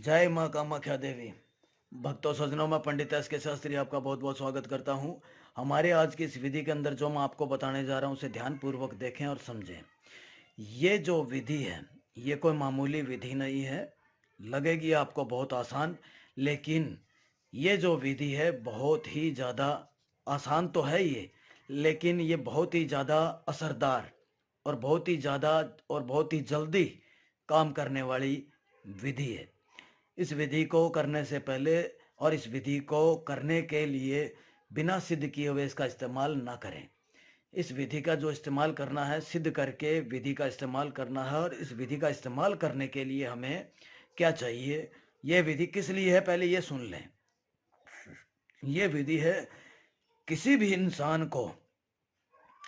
जय माँ कामाख्या देवी। भक्तों सज्जनों में पंडित एस के शास्त्री आपका बहुत बहुत स्वागत करता हूँ। हमारे आज की इस विधि के अंदर जो मैं आपको बताने जा रहा हूँ उसे ध्यानपूर्वक देखें और समझें। ये जो विधि है ये कोई मामूली विधि नहीं है। लगेगी आपको बहुत आसान, लेकिन ये जो विधि है बहुत ही ज़्यादा आसान तो है ये, लेकिन ये बहुत ही ज़्यादा असरदार और बहुत ही ज़्यादा और बहुत ही जल्दी काम करने वाली विधि है। इस विधि को करने से पहले और इस विधि को करने के लिए बिना सिद्ध किए हुए इसका इस्तेमाल ना करें। इस विधि का जो इस्तेमाल करना है, सिद्ध करके विधि का इस्तेमाल करना है। और इस विधि का इस्तेमाल करने के लिए हमें क्या चाहिए, ये विधि किस लिए है, पहले ये सुन लें। ये विधि है किसी भी इंसान को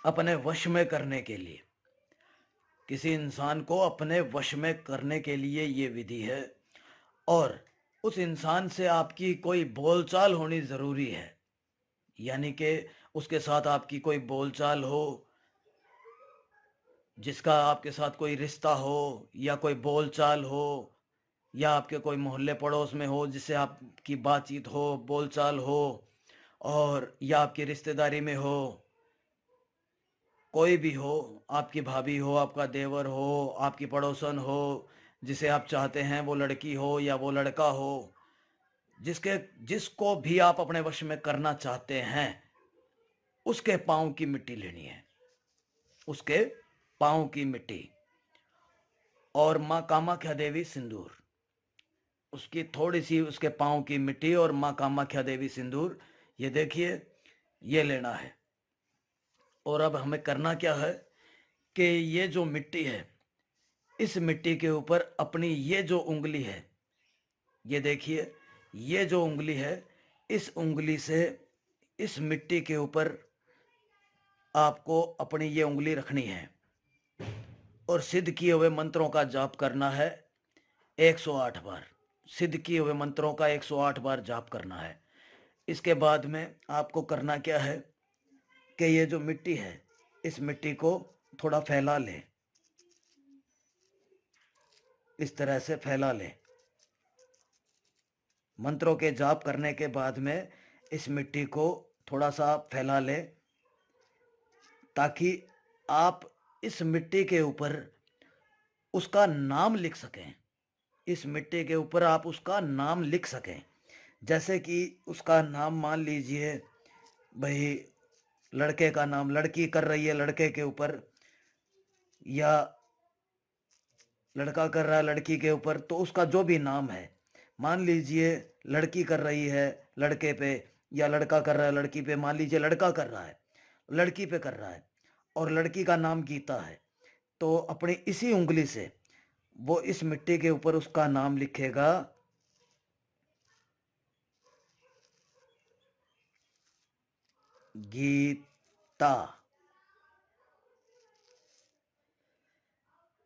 अपने वश में करने के लिए। किसी इंसान को अपने वश में करने के लिए ये विधि है। और उस इंसान से आपकी कोई बोलचाल होनी ज़रूरी है, यानी कि उसके साथ आपकी कोई बोलचाल हो, जिसका आपके साथ कोई रिश्ता हो या कोई बोलचाल हो, या आपके कोई मोहल्ले पड़ोस में हो जिससे आपकी बातचीत हो, बोलचाल हो, और या आपकी रिश्तेदारी में हो, कोई भी हो, आपकी भाभी हो, आपका देवर हो, आपकी पड़ोसन हो, जिसे आप चाहते हैं वो लड़की हो या वो लड़का हो, जिसके जिसको भी आप अपने वश में करना चाहते हैं, उसके पाँव की मिट्टी लेनी है। उसके पाँव की मिट्टी और माँ कामाख्या देवी सिंदूर, उसकी थोड़ी सी उसके पाँव की मिट्टी और माँ कामाख्या देवी सिंदूर, ये देखिए, ये लेना है। और अब हमें करना क्या है कि ये जो मिट्टी है, इस मिट्टी के ऊपर अपनी ये जो उंगली है, ये देखिए, ये जो उंगली है, इस उंगली से इस मिट्टी के ऊपर आपको अपनी ये उंगली रखनी है और सिद्ध किए हुए मंत्रों का जाप करना है 108 बार। सिद्ध किए हुए मंत्रों का 108 बार जाप करना है। इसके बाद में आपको करना क्या है कि ये जो मिट्टी है, इस मिट्टी को थोड़ा फैला लें, इस तरह से फैला लें। मंत्रों के जाप करने के बाद में इस मिट्टी को थोड़ा सा फैला लें, ताकि आप इस मिट्टी के ऊपर उसका नाम लिख सकें। इस मिट्टी के ऊपर आप उसका नाम लिख सकें। जैसे कि उसका नाम मान लीजिए, भाई लड़के का नाम, लड़की कर रही है लड़के के ऊपर, या लड़का कर रहा है लड़की के ऊपर, तो उसका जो भी नाम है, मान लीजिए लड़की कर रही है लड़के पे, या लड़का कर रहा है लड़की पे, मान लीजिए लड़का कर रहा है लड़की पे कर रहा है, और लड़की का नाम गीता है, तो अपनी इसी उंगली से वो इस मिट्टी के ऊपर उसका नाम लिखेगा, गीता।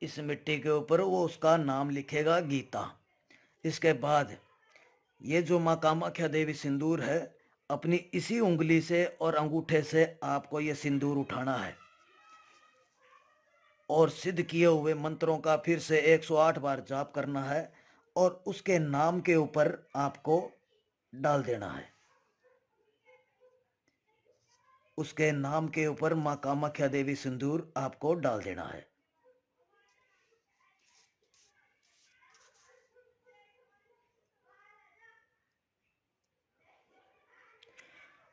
इस मिट्टी के ऊपर वो उसका नाम लिखेगा, गीता। इसके बाद ये जो माँ कामाख्या देवी सिंदूर है, अपनी इसी उंगली से और अंगूठे से आपको ये सिंदूर उठाना है और सिद्ध किए हुए मंत्रों का फिर से 108 बार जाप करना है और उसके नाम के ऊपर आपको डाल देना है। उसके नाम के ऊपर माँ कामाख्या देवी सिंदूर आपको डाल देना है।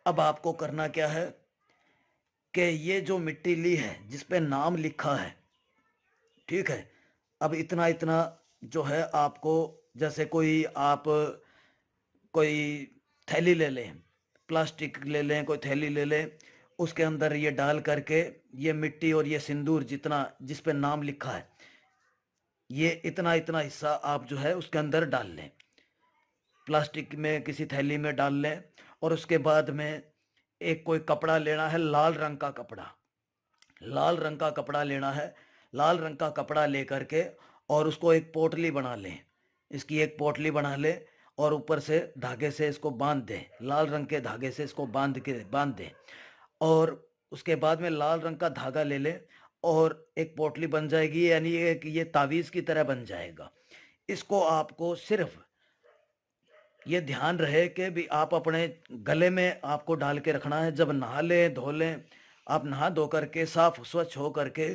अब आपको करना क्या है कि ये जो मिट्टी ली है जिस पे नाम लिखा है, ठीक है, अब इतना इतना जो है आपको, जैसे कोई आप कोई थैली ले लें, प्लास्टिक ले लें, कोई थैली ले लें, उसके अंदर ये डाल करके ये मिट्टी और ये सिंदूर जितना जिस पे नाम लिखा है, ये इतना इतना हिस्सा आप जो है उसके अंदर डाल लें, प्लास्टिक में किसी थैली में डाल लें। और उसके बाद में एक कोई कपड़ा लेना है, लाल रंग का कपड़ा, लाल रंग का कपड़ा लेना है। लाल रंग का कपड़ा लेकर के और उसको एक पोटली बना लें, इसकी एक पोटली बना लें और ऊपर से धागे से इसको बांध दें, लाल रंग के धागे से इसको बांध दें। और उसके बाद में लाल रंग का धागा ले लें और एक पोटली बन जाएगी, यानी एक ये तावीज़ की तरह बन जाएगा। इसको आपको सिर्फ ये ध्यान रहे कि भी आप अपने गले में आपको डाल के रखना है। जब नहा लें, धो लें, आप नहा धो करके साफ स्वच्छ हो करके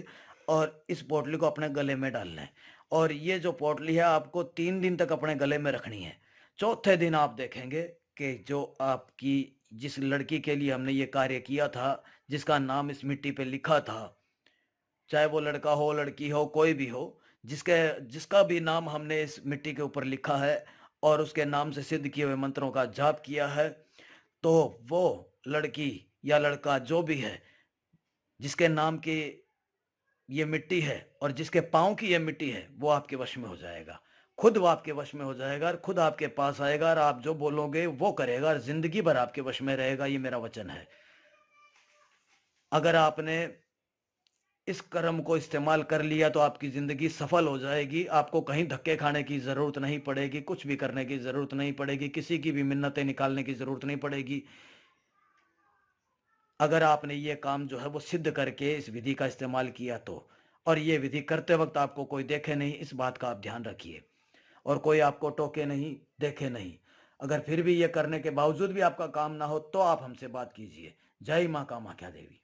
और इस पोटली को अपने गले में डाल लें। और ये जो पोटली है आपको 3 दिन तक अपने गले में रखनी है। चौथे दिन आप देखेंगे कि जो आपकी जिस लड़की के लिए हमने ये कार्य किया था, जिसका नाम इस मिट्टी पे लिखा था, चाहे वो लड़का हो, लड़की हो, कोई भी हो, जिसके जिसका भी नाम हमने इस मिट्टी के ऊपर लिखा है और उसके नाम से सिद्ध किए हुए मंत्रों का जाप किया है, तो वो लड़की या लड़का जो भी है, जिसके नाम की ये मिट्टी है और जिसके पाँव की ये मिट्टी है, वो आपके वश में हो जाएगा। खुद वो आपके वश में हो जाएगा और खुद आपके पास आएगा और आप जो बोलोगे वो करेगा और ज़िंदगी भर आपके वश में रहेगा, ये मेरा वचन है। अगर आपने इस कर्म को इस्तेमाल कर लिया तो आपकी ज़िंदगी सफल हो जाएगी। आपको कहीं धक्के खाने की ज़रूरत नहीं पड़ेगी, कुछ भी करने की ज़रूरत नहीं पड़ेगी, किसी की भी मिन्नतें निकालने की ज़रूरत नहीं पड़ेगी। अगर आपने ये काम जो है वो सिद्ध करके इस विधि का इस्तेमाल किया तो। और ये विधि करते वक्त आपको कोई देखे नहीं, इस बात का आप ध्यान रखिए। और कोई आपको टोके नहीं, देखे नहीं। अगर फिर भी ये करने के बावजूद भी आपका काम ना हो तो आप हमसे बात कीजिए। जय माँ कामाख्या देवी।